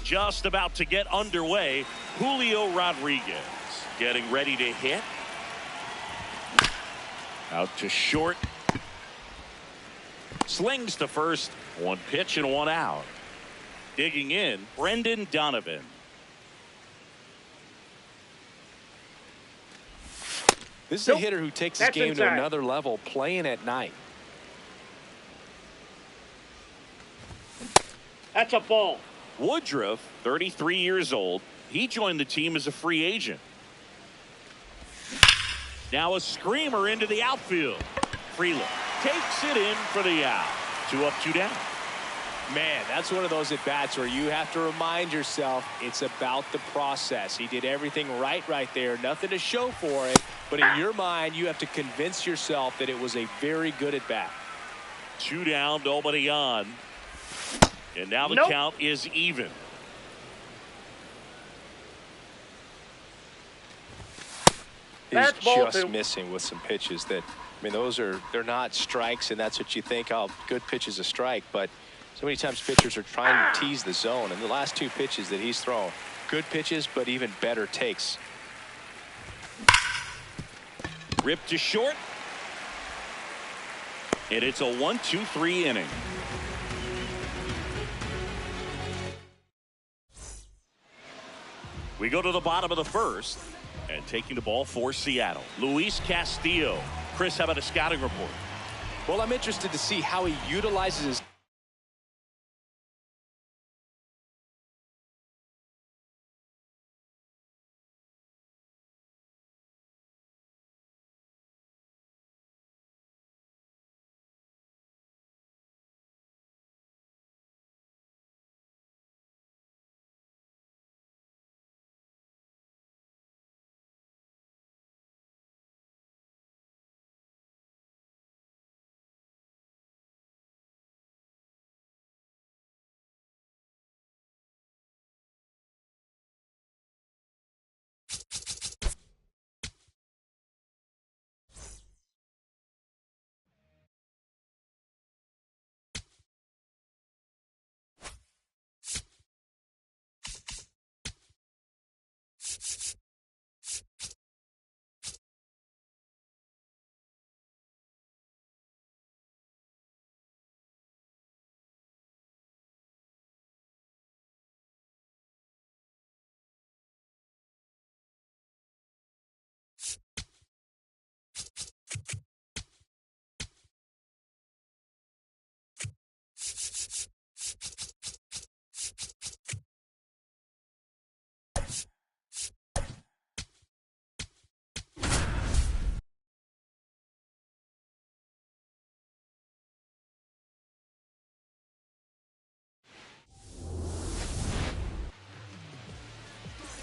just about to get underway. Julio Rodriguez getting ready to hit. Out to short. Slings to first. One pitch and one out. Digging in, Brendan Donovan. This is a hitter who takes his game to another level, playing at night. That's a ball. Woodruff, 33 years old. He joined the team as a free agent. Now a screamer into the outfield. Freeland takes it in for the out. 2 up, 2 down. Man, that's one of those at-bats where you have to remind yourself it's about the process. He did everything right there. Nothing to show for it. But in your mind, you have to convince yourself that it was a very good at-bat. 2 down, nobody on. And now the count is even. He's just missing with some pitches that, I mean, they're not strikes, and that's what you think, oh, good pitch is a strike. But so many times pitchers are trying to tease the zone, and the last 2 pitches that he's thrown, good pitches, but even better takes. Ripped to short. And it's a 1-2-3 inning. We go to the bottom of the first, and taking the ball for Seattle, Luis Castillo. Chris, how about a scouting report? Well, I'm interested to see how he utilizes his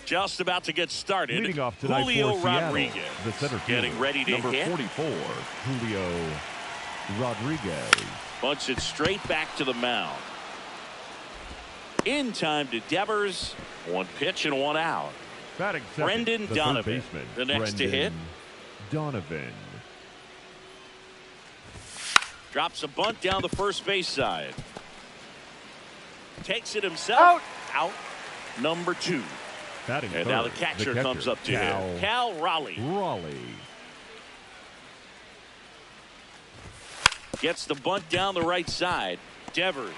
Just about to get started. Leading off tonight Julio for Seattle, Rodriguez, the center fielder, getting ready to number hit. 44, Julio Rodriguez. Bunts it straight back to the mound. In time to Devers. 1 pitch and 1 out. Batting second, Brendan the Donovan, third baseman, the next to hit. Donovan. Drops a bunt down the first base side. Takes it himself. Out. Number 2. Batting and third, now the catcher comes up to him. Cal Raleigh. Gets the bunt down the right side. Devers.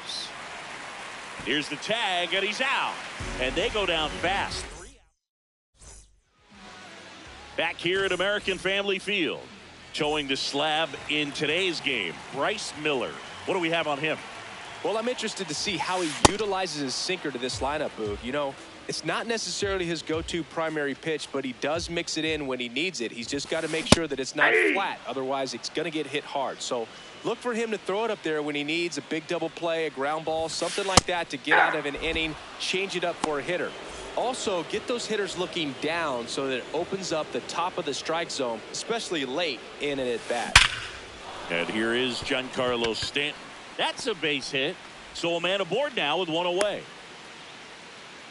Here's the tag, and he's out. And they go down fast. Back here at American Family Field. Towing the slab in today's game, Bryce Miller. What do we have on him? Well, I'm interested to see how he utilizes his sinker to this lineup, Boog. You know, it's not necessarily his go-to primary pitch, but he does mix it in when he needs it. He's just got to make sure that it's not flat. Otherwise, it's going to get hit hard. So look for him to throw it up there when he needs a big double play, a ground ball, something like that to get out of an inning, change it up for a hitter. Also, get those hitters looking down so that it opens up the top of the strike zone, especially late in an at-bat. And here is Giancarlo Stanton. That's a base hit. So a man aboard now with 1 away.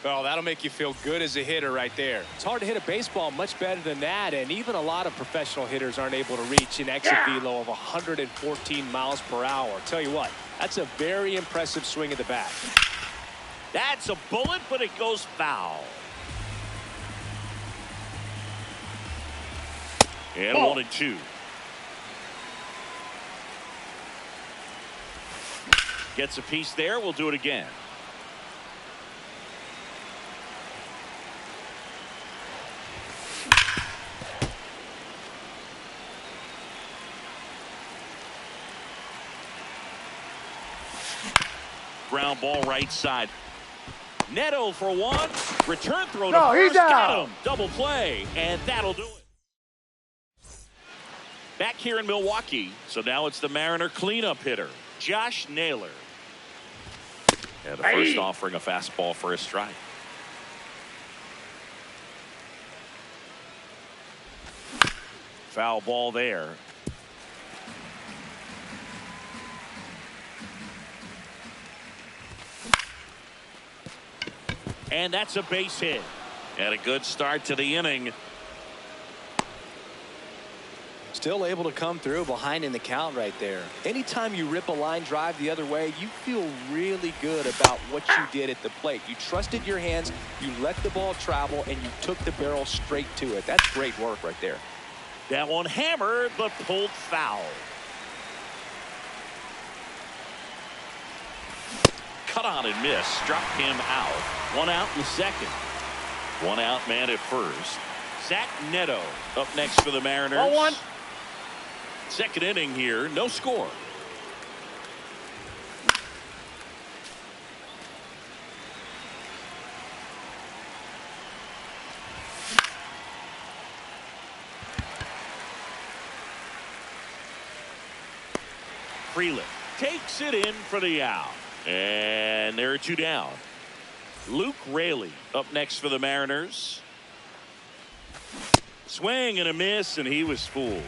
Well, that'll make you feel good as a hitter right there. It's hard to hit a baseball much better than that, and even a lot of professional hitters aren't able to reach an exit velo of 114 miles per hour. Tell you what, that's a very impressive swing of the bat. That's a bullet, but it goes foul. And 1-2. Gets a piece there. We'll do it again. Ground ball right side. Neto for one. Return throw to first. Got him. Double play. And that'll do it. Back here in Milwaukee. So now it's the Mariner cleanup hitter, Josh Naylor. And the first offering a fastball for a strike. Foul ball there. And that's a base hit. And a good start to the inning. Still able to come through behind in the count right there. Anytime you rip a line drive the other way, you feel really good about what you did at the plate. You trusted your hands, you let the ball travel, and you took the barrel straight to it. That's great work right there. That one hammered, but pulled foul. Cut on and miss. Struck him out. One out in the second. One out man at first. Zach Neto up next for the Mariners. 0-1. Second inning here. No score. Freeland takes it in for the out. And there are two down. Luke Raley up next for the Mariners. Swing and a miss, and he was fooled.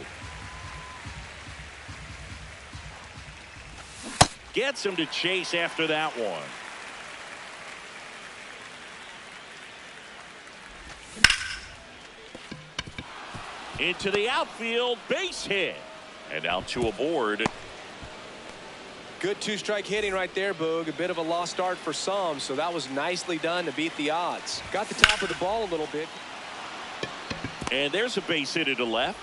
Gets him to chase after that one. Into the outfield, base hit. And out to a board. Good two-strike hitting right there, Boog. A bit of a lost start for some, so that was nicely done to beat the odds. Got the top of the ball a little bit. And there's a base hit to left.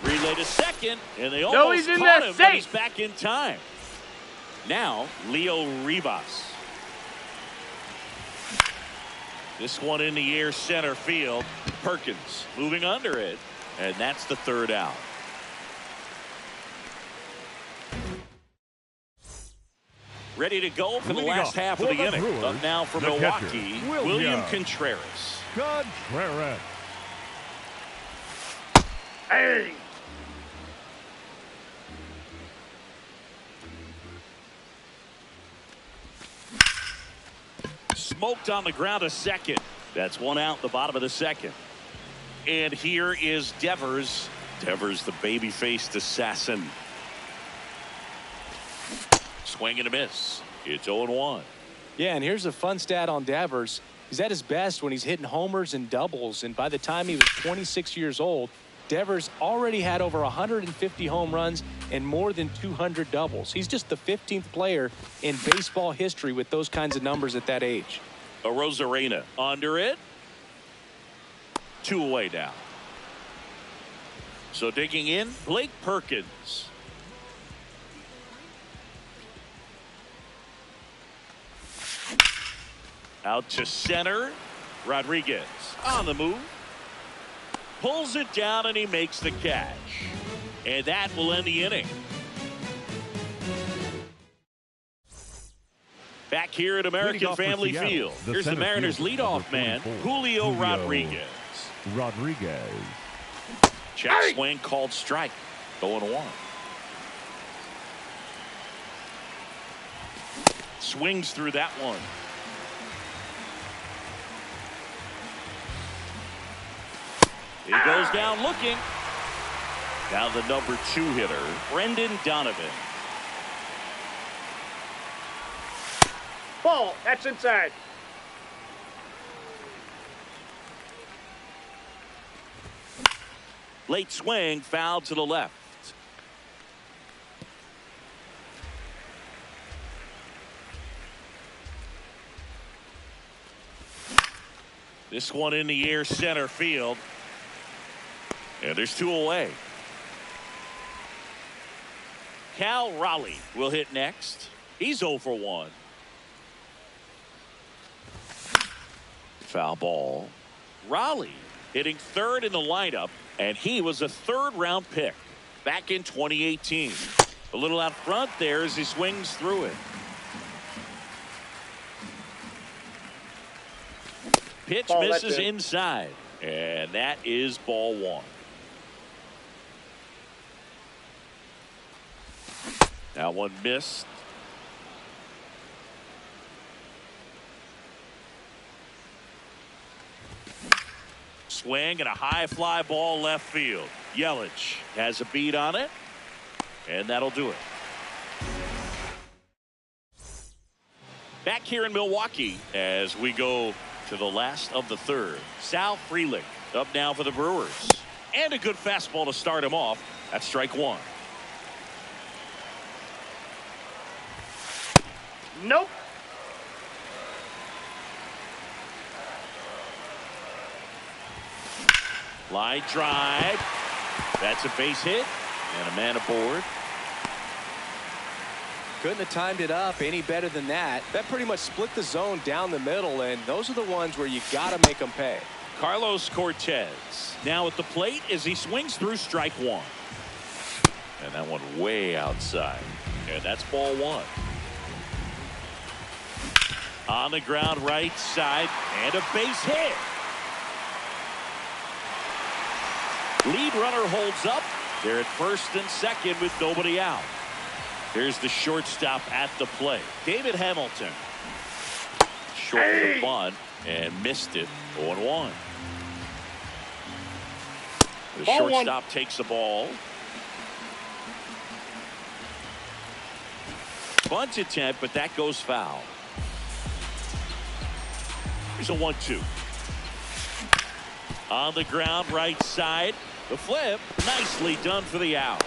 Relay to second, and they almost caught him, but he's back in time. Now, Leo Rivas. This one in the air center field. Perkins moving under it, and that's the third out. Ready to go for the last half of the inning. Up now for Milwaukee, William Contreras. Contreras. Hey! Smoked on the ground a second. That's one out the bottom of the second. And here is Devers. Devers, the baby-faced assassin. Swing and a miss. It's 0-1. Yeah, and here's a fun stat on Devers. He's at his best when he's hitting homers and doubles, and by the time he was 26 years old, Devers already had over 150 home runs and more than 200 doubles. He's just the 15th player in baseball history with those kinds of numbers at that age. A Rosarena under it. 2 away now. So digging in, Blake Perkins. Out to center. Rodriguez on the move. Pulls it down and he makes the catch. And that will end the inning. Back here at American Family Field. Here's the Mariners leadoff man, Julio Rodriguez. Check swing called strike. 0-1. Swings through that one. He goes down looking. Now the number 2 hitter, Brendan Donovan. Ball. That's inside. Late swing, foul to the left. This one in the air center field. And there's 2 away. Cal Raleigh will hit next. He's 0 for 1. Foul ball. Raleigh hitting 3rd in the lineup, and he was a 3rd-round pick back in 2018. A little out front there as he swings through it. Pitch misses inside, and that is ball 1. That one missed. Swing and a high fly ball left field. Yelich has a beat on it, and that'll do it. Back here in Milwaukee as we go to the last of the 3rd. Sal Frelick up now for the Brewers. And a good fastball to start him off. That's strike 1. Nope. Line drive. That's a base hit and a man aboard. Couldn't have timed it up any better than that. That pretty much split the zone down the middle, and those are the ones where you got to make them pay. Carlos Cortez now at the plate as he swings through strike 1. And that one way outside. And that's ball 1. On the ground right side and a base hit. Lead runner holds up. They're at 1st and 2nd with nobody out. Here's the shortstop at the plate. David Hamilton. Short the bunt and missed it. 0-1. The shortstop takes the ball. Bunt attempt, but that goes foul. Here's a 1-2. On the ground right side. The flip. Nicely done for the out.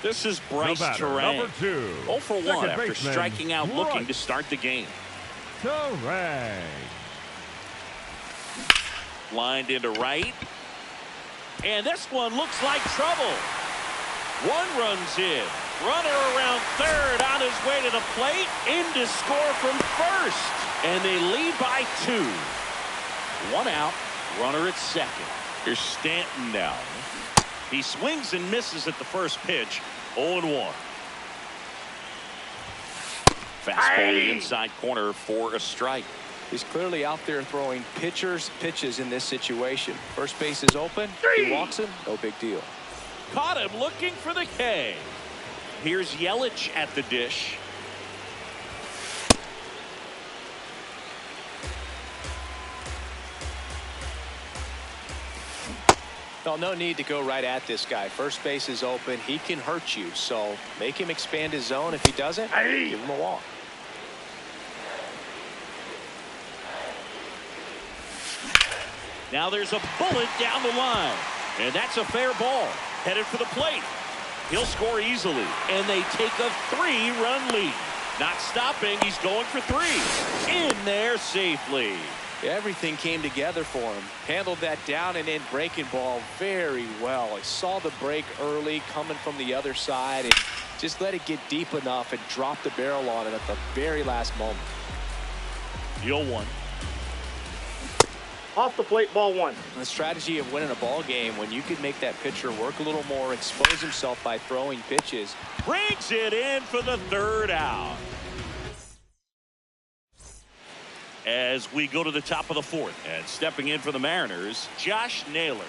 This is Bryce Terang. Number 2. 0 for 1 after striking out looking to start the game. Terang. Lined into right. And this one looks like trouble. 1 runs in. Runner around 3rd on his way to the plate. In to score from 1st. And they lead by 2. 1 out. Runner at 2nd. Here's Stanton now. He swings and misses at the first pitch. 0-1. Fastball to the inside corner for a strike. He's clearly out there throwing pitchers pitches in this situation. First base is open. He walks him. No big deal. Caught him looking for the K. Here's Yelich at the dish. Well, no need to go right at this guy. First base is open. He can hurt you. So make him expand his zone. If he doesn't, give him a walk. Now there's a bullet down the line. And that's a fair ball. Headed for the plate. He'll score easily. And they take a 3-run lead. Not stopping. He's going for 3. In there safely. Everything came together for him. Handled that down and in breaking ball very well. He saw the break early coming from the other side and just let it get deep enough and drop the barrel on it at the very last moment. 0-1. Off the plate, ball 1. The strategy of winning a ball game when you can make that pitcher work a little more, expose himself by throwing pitches. Brings it in for the 3rd out. As we go to the top of the 4th, and stepping in for the Mariners, Josh Naylor.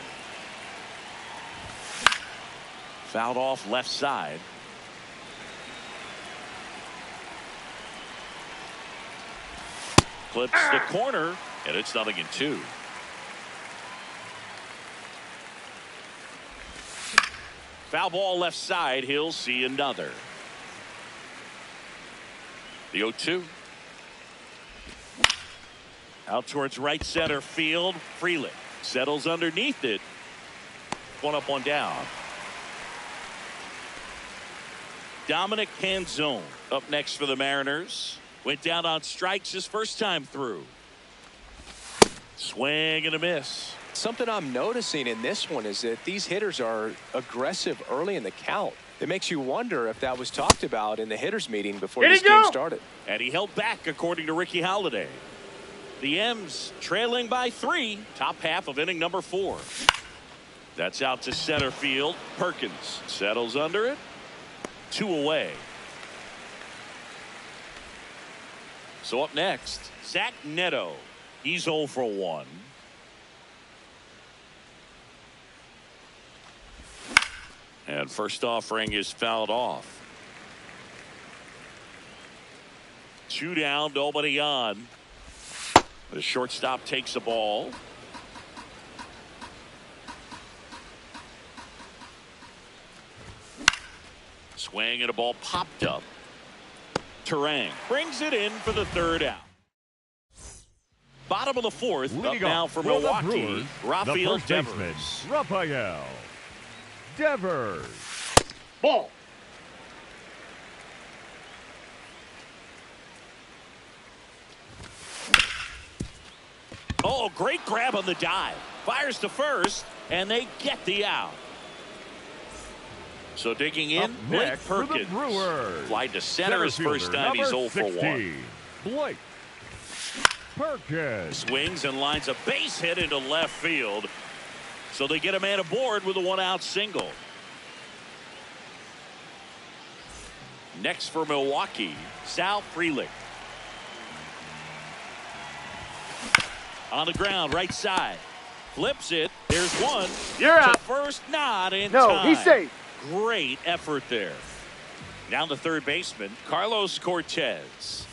Fouled off left side. Clips the corner, and it's 0-2. Foul ball left side. He'll see another. The 0-2. Out towards right center field. Frelick settles underneath it. 1 up, 1 down. Dominic Canzone up next for the Mariners. Went down on strikes his first time through. Swing and a miss. Something I'm noticing in this one is that these hitters are aggressive early in the count. It makes you wonder if that was talked about in the hitters meeting before this game started. And he held back, according to Ricky Holiday. The M's trailing by 3, top half of inning number 4. That's out to center field. Perkins settles under it. 2 away. So up next, Zach Neto. He's 0 for 1. And first offering is fouled off. 2 down, nobody on. The shortstop takes the ball. Swing and a ball popped up. Turang brings it in for the 3rd out. Bottom of the 4th, up now for Milwaukee, Rafael Devers. Rafael Devers. Ball. Oh, great grab on the dive. Fires to first, and they get the out. So digging in, Blake Perkins. Fly to center his first time. He's 0 for 1. Blake Perkins. Swings and lines a base hit into left field. So they get a man aboard with a 1-out single. Next for Milwaukee, Sal Frelick. On the ground, right side. Flips it. There's one. You're out. First, not in No, time. he's safe. Great effort there. Down to third baseman, Carlos Cortez.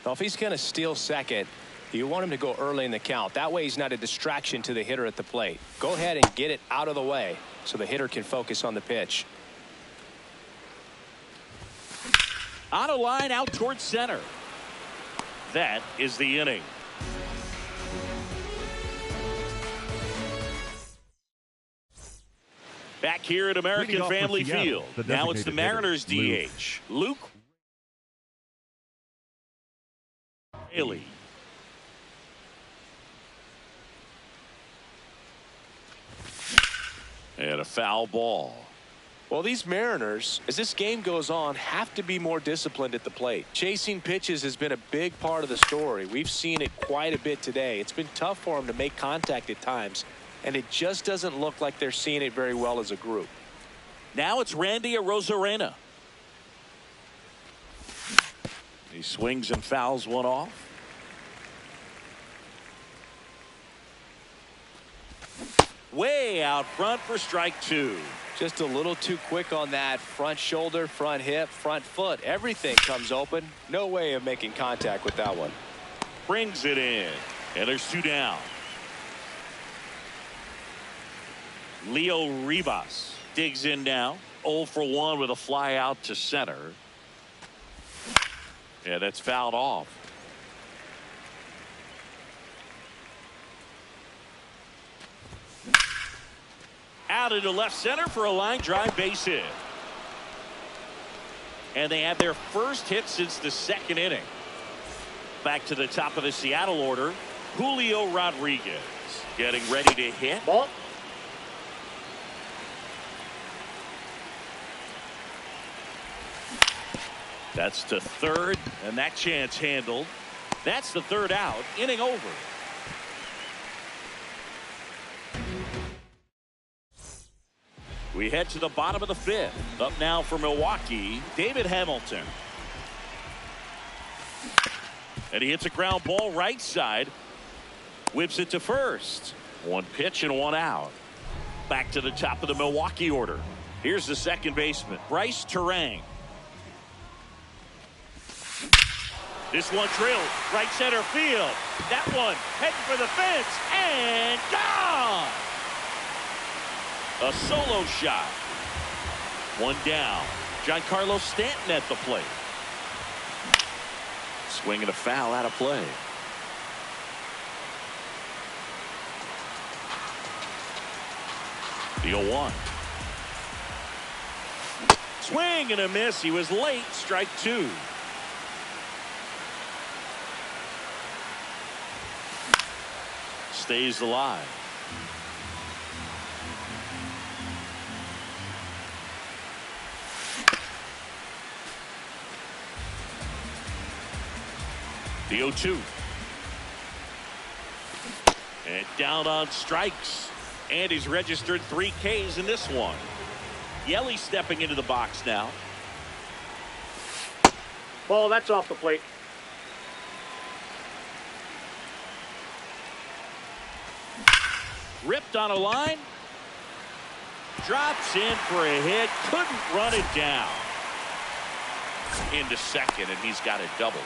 Well, if he's going to steal second, you want him to go early in the count. That way he's not a distraction to the hitter at the plate. Go ahead and get it out of the way so the hitter can focus on the pitch. On a line out towards center. That is the inning. Back here at American Family Field. Now it's the Mariners DH. Luke Haley. And a foul ball. Well, these Mariners, as this game goes on, have to be more disciplined at the plate. Chasing pitches has been a big part of the story. We've seen it quite a bit today. It's been tough for them to make contact at times, and it just doesn't look like they're seeing it very well as a group. Now it's Randy Arozarena. He swings and fouls one off. Way out front for strike 2. Just a little too quick on that front shoulder, front hip, front foot. Everything comes open. No way of making contact with that one. Brings it in. And there's 2 down. Leo Rivas digs in now. 0 for 1 with a fly out to center. Yeah, that's fouled off. Out into left center for a line drive base hit. And they had their first hit since the 2nd inning. Back to the top of the Seattle order, Julio Rodriguez getting ready to hit. Ball. That's to third, and that chance handled. That's the 3rd out. Inning over. We head to the bottom of the 5th. Up now for Milwaukee, David Hamilton. And he hits a ground ball right side. Whips it to first. 1 pitch and 1 out. Back to the top of the Milwaukee order. Here's the second baseman, Bryce Turang. This one drilled right center field. That one heading for the fence and gone. A solo shot. 1 down. Giancarlo Stanton at the plate. Swing and a foul out of play. The 0-1. Swing and a miss. He was late. Strike 2. stays alive. The 0-2. And down on strikes. And he's registered 3 Ks in this one. Yelly stepping into the box now. Ball, that's off the plate. Ripped on a line. Drops in for a hit. Couldn't run it down. Into second, and he's got it doubled.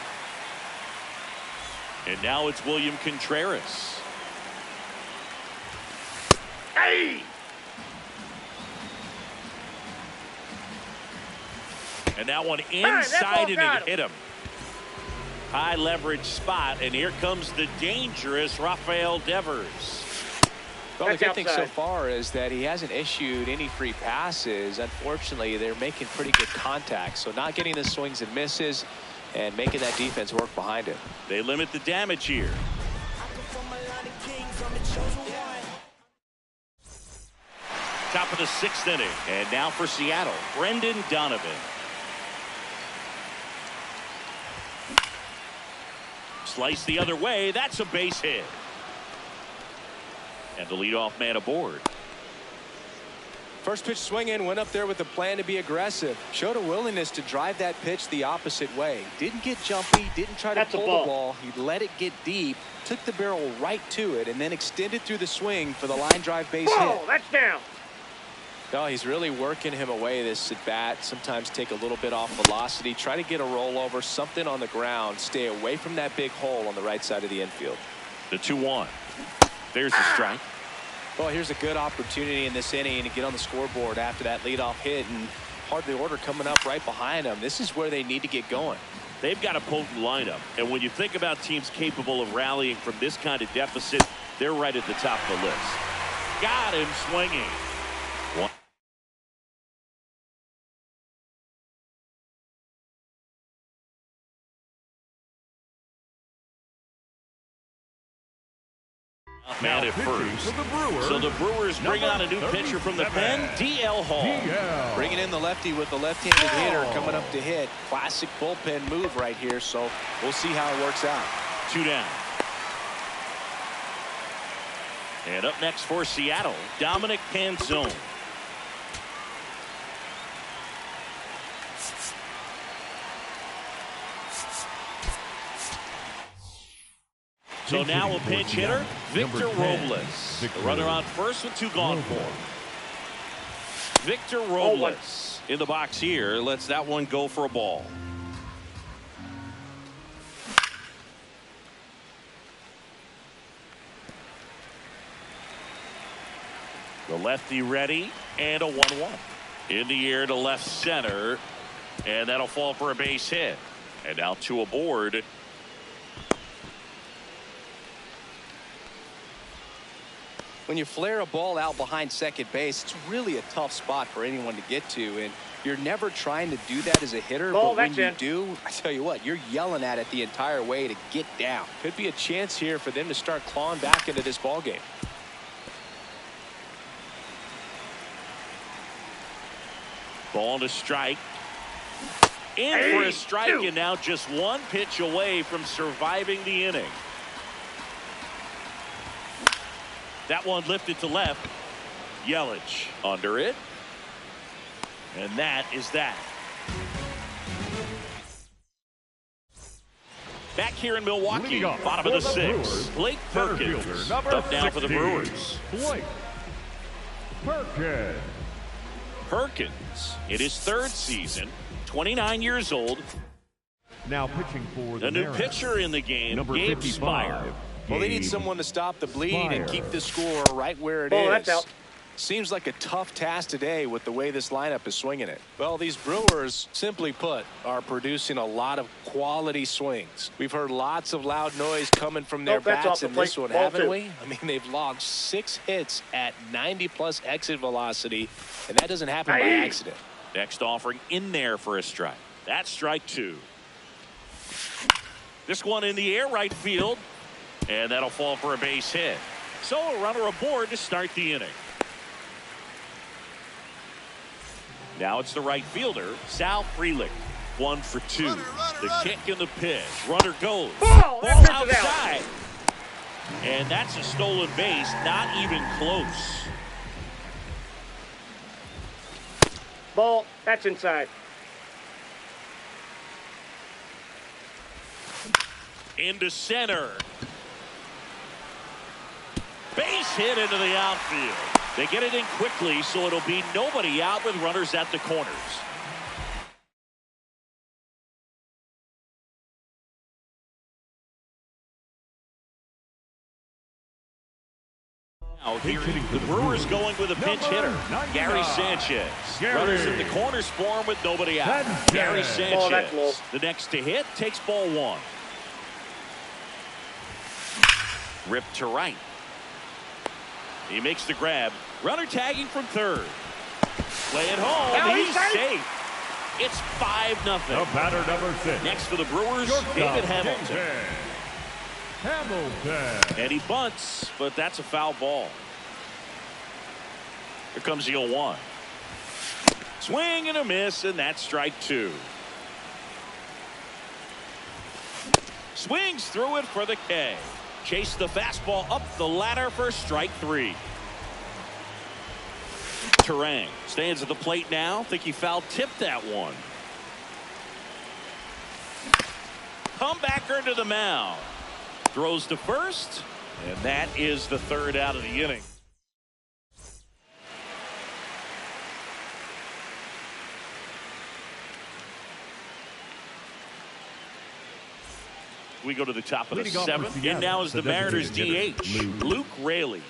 And now it's William Contreras. Hey! And that one inside, and it hit him. High leverage spot, and here comes the dangerous Rafael Devers. Well, the good thing so far is that he hasn't issued any free passes. Unfortunately, they're making pretty good contact, so not getting the swings and misses and making that defense work behind it. They limit the damage here. Top of the 6th inning, and now for Seattle, Brendan Donovan. Slice the other way. That's a base hit. And the leadoff man aboard. First pitch swinging, went up there with a plan to be aggressive. Showed a willingness to drive that pitch the opposite way. Didn't get jumpy, didn't try to pull the ball. He let it get deep, took the barrel right to it, and then extended through the swing for the line drive base hit. That's down. No, he's really working him away this at bat. Sometimes take a little bit off velocity, try to get a rollover, something on the ground, stay away from that big hole on the right side of the infield. The 2-1. There's the strike. Well, here's a good opportunity in this inning to get on the scoreboard after that leadoff hit, and part of the order coming up right behind them. This is where they need to get going. They've got a potent lineup, and when you think about teams capable of rallying from this kind of deficit, they're right at the top of the list. Got him swinging. One. Man at first. So the Brewers bring on a new pitcher from the pen, D.L. Hall. Bringing in the lefty with the left-handed hitter coming up to hit. Classic bullpen move right here, so we'll see how it works out. 2 down. And up next for Seattle, Dominic Canzone. So now a pinch hitter, Victor Robles. The runner on first with 2 gone for him. Victor Robles in the box here. Lets that one go for a ball. The lefty ready, and a 1-1. In the air to left center, and that'll fall for a base hit. And now 2 aboard. When you flare a ball out behind second base, it's really a tough spot for anyone to get to, and you're never trying to do that as a hitter. But when you do, I tell you what, you're yelling at it the entire way to get down. Could be a chance here for them to start clawing back into this ball game. Ball to strike. In for a strike, and now just 1 pitch away from surviving the inning. That one lifted to left. Yelich under it. And that is that. Back here in Milwaukee, bottom of the 6th. Blake Perkins up now for the Brewers. Blake Perkins. Perkins in his 3rd season, 29 years old. Now pitching for the new pitcher in the game, Gabe Spire. Well, they need someone to stop the bleed and keep the score right where it is. That's out. Seems like a tough task today with the way this lineup is swinging it. Well, these Brewers, simply put, are producing a lot of quality swings. We've heard lots of loud noise coming from their bats in this one, haven't we? I mean, they've logged 6 hits at 90+ exit velocity, and that doesn't happen by accident. Next offering in there for a strike. That's strike 2. This one in the air, right field. And that'll fall for a base hit. So a runner aboard to start the inning. Now it's the right fielder, Sal Frelick. 1 for 2. The kick and the pitch. Runner goes. Ball outside. And that's a stolen base. Not even close. Ball. That's inside. Into center. Base hit into the outfield. They get it in quickly, so it'll be nobody out with runners at the corners. Now here, the Brewers going with a pinch hitter, Gary Sanchez. Runners in the corners for him with nobody out. Gary Sanchez, the next to hit, takes ball 1. Ripped to right. He makes the grab. Runner tagging from third. Play it home. He's safe. It's 5-0. The batter number 6. Next for the Brewers, David Hamilton. And he bunts, but that's a foul ball. Here comes the 0-1. Swing and a miss, and that's strike 2. Swings through it for the K. Chase the fastball up the ladder for strike 3. Turang stands at the plate now. Think he foul tipped that one. Comebacker to the mound. Throws to first, and that is the 3rd out of the inning. We go to the top of the 7th, and now is the Mariners DH, Luke Raley.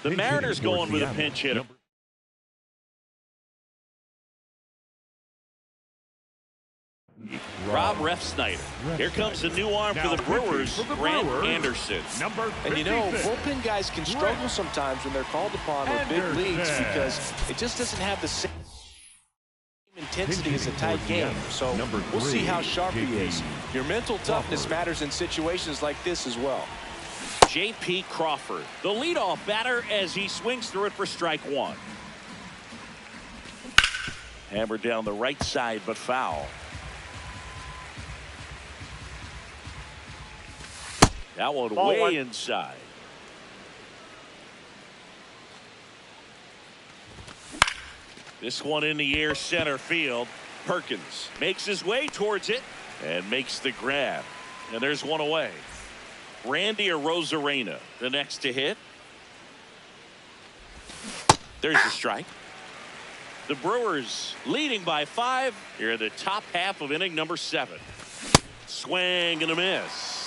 The Mariners going with a pinch hitter. Rob Refsnyder. Here comes the new arm for the Brewers, Grant Anderson. And you know, bullpen guys can struggle sometimes when they're called upon with big leads because it just doesn't have the same intensity as a tight game. So we'll see how sharp he is. Your mental toughness matters in situations like this as well. J.P. Crawford, the leadoff batter, as he swings through it for strike 1. Hammered down the right side, but foul. That one way inside. This one in the air, center field. Perkins makes his way towards it and makes the grab. And there's one away. Randy Arozarena, the next to hit. There's the strike. The Brewers leading by 5 here in the top half of inning number 7. Swing and a miss.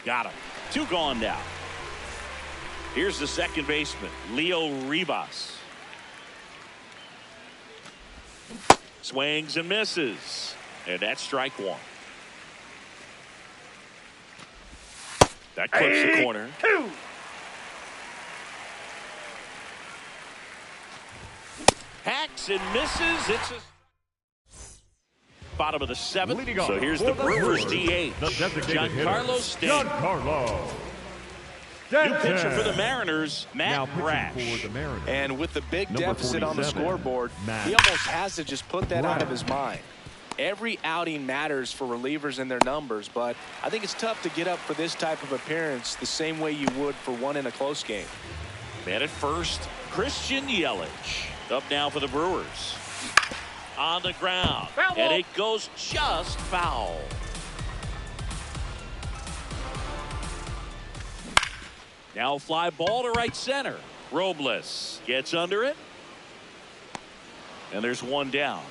Got him. 2 gone now. Here's the second baseman, Leo Rivas. Swings and misses. And that's strike 1. That clips the corner. 2. Hacks and misses. It's a bottom of the 7th. So here's the Brewers DH, Giancarlo Stanton. New pitcher for the Mariners, Matt Brash. And with the big deficit on the scoreboard, he almost has to just put that out of his mind. Every outing matters for relievers and their numbers, but I think it's tough to get up for this type of appearance the same way you would for one in a close game. Man at first, Christian Yelich. Up now for the Brewers. On the ground. Foul ball. And it goes just foul. Now fly ball to right center. Robles gets under it. And there's one down.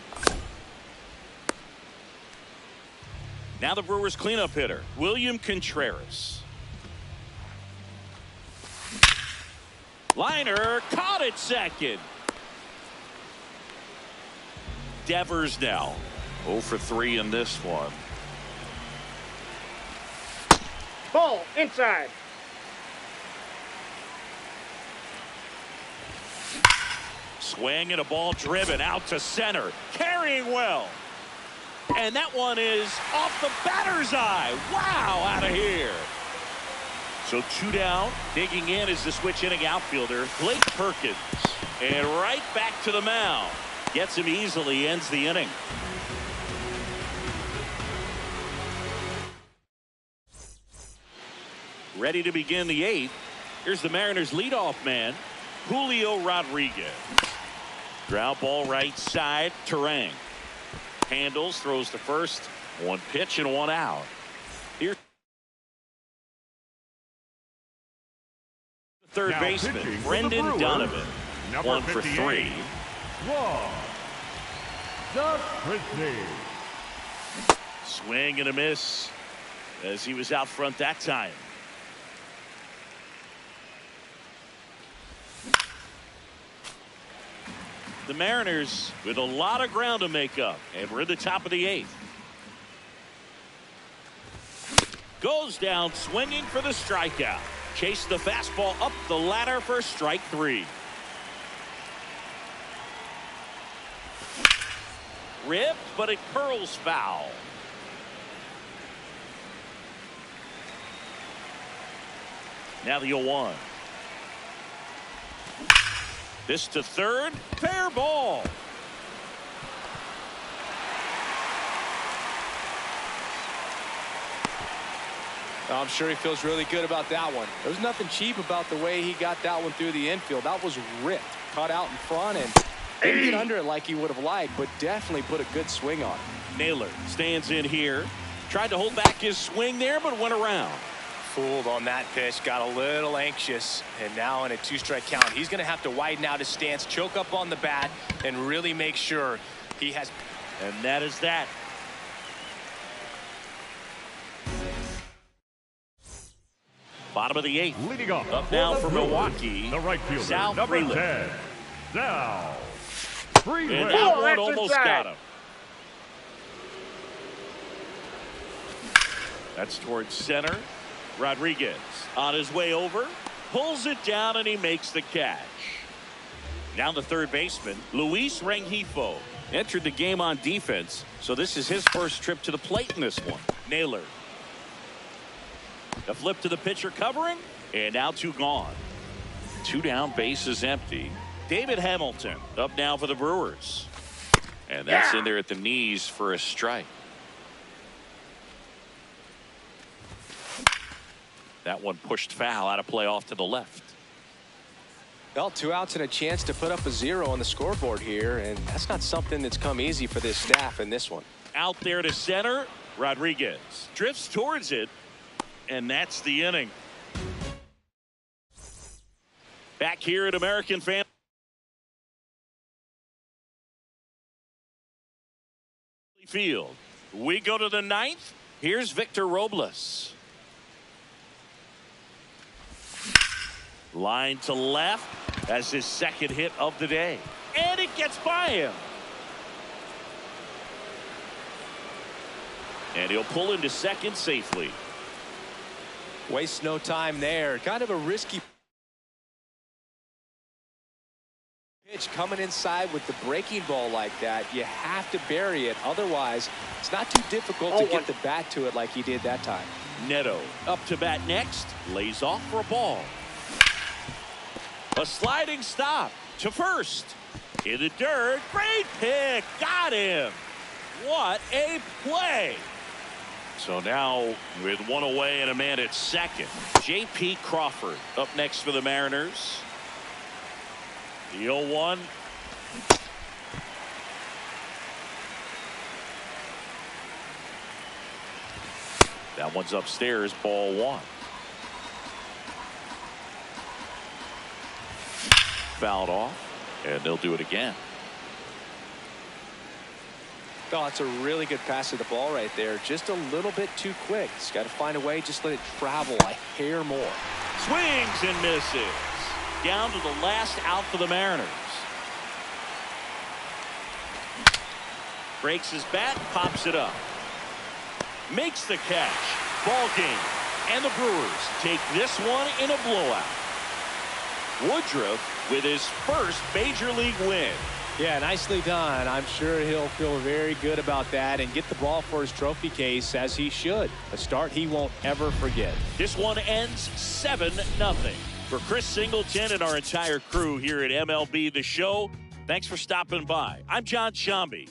Now the Brewers cleanup hitter, William Contreras. Liner caught at second. Devers now 0 for 3 in this one. Ball inside. Swing and a ball driven out to center. Carrying well. And that one is off the batter's eye. Wow, out of here. So 2 down. Digging in is the switch inning outfielder, Blake Perkins. And right back to the mound. Gets him easily, ends the inning. Ready to begin the 8th. Here's the Mariners leadoff man, Julio Rodriguez. Ground ball right side, Terang. Handles, throws to first. 1 pitch and 1 out. Here's the third baseman, Brendan Donovan. 1 for 3. Doug Christie. Swing and a miss as he was out front that time. The Mariners with a lot of ground to make up, and we're at the top of the 8th. Goes down swinging for the strikeout. Chase the fastball up the ladder for strike 3. Ripped, but it curls foul. Now the 0-1. This to third, fair ball. I'm sure he feels really good about that one. There's nothing cheap about the way he got that one through the infield. That was ripped, caught out in front, and didn't get under it like he would have liked, but definitely put a good swing on it. Naylor stands in here. Tried to hold back his swing there, but went around. Fooled on that pitch, got a little anxious, and now in a 2-strike count, he's going to have to widen out his stance, choke up on the bat, and really make sure he has. And that is that. Bottom of the 8th. Leading off Up now for Milwaukee. The right fielder, Sal number Frelick. 10, Sal Frelick. And that one almost got him. That's towards center. Rodriguez on his way over, pulls it down, and he makes the catch. Now the third baseman, Luis Rengifo, entered the game on defense, so this is his first trip to the plate in this one. Naylor. The flip to the pitcher covering, and now 2 gone. 2 down, base is empty. David Hamilton up now for the Brewers. And that's in there at the knees for a strike. That one pushed foul, out of play off to the left. Well, 2 outs and a chance to put up a 0 on the scoreboard here, and that's not something that's come easy for this staff in this one. Out there to center, Rodriguez drifts towards it, and that's the inning. Back here at American Family Field, we go to the 9th. Here's Victor Robles. Line to left. That's his second hit of the day. And it gets by him. And he'll pull into second safely. Waste no time there. Kind of a risky pitch coming inside with the breaking ball like that. You have to bury it. Otherwise, it's not too difficult to get the bat to it like he did that time. Neto up to bat next. Lays off for a ball. A sliding stop to first. In the dirt. Great pick. Got him. What a play. So now with 1 away and a man at second, J.P. Crawford up next for the Mariners. The 0-1. That one's upstairs, ball 1. Fouled off, and they'll do it again. Oh, it's a really good pass of the ball right there. Just a little bit too quick. He's got to find a way, just let it travel a hair more. Swings and misses. Down to the last out for the Mariners. Breaks his bat, pops it up. Makes the catch. Ball game. And the Brewers take this one in a blowout. Woodruff with his first major league win. Yeah, nicely done. I'm sure he'll feel very good about that and get the ball for his trophy case, as he should. A start he won't ever forget. This one ends 7-0. For Chris Singleton and our entire crew here at MLB The Show, thanks for stopping by. I'm John Sciambi.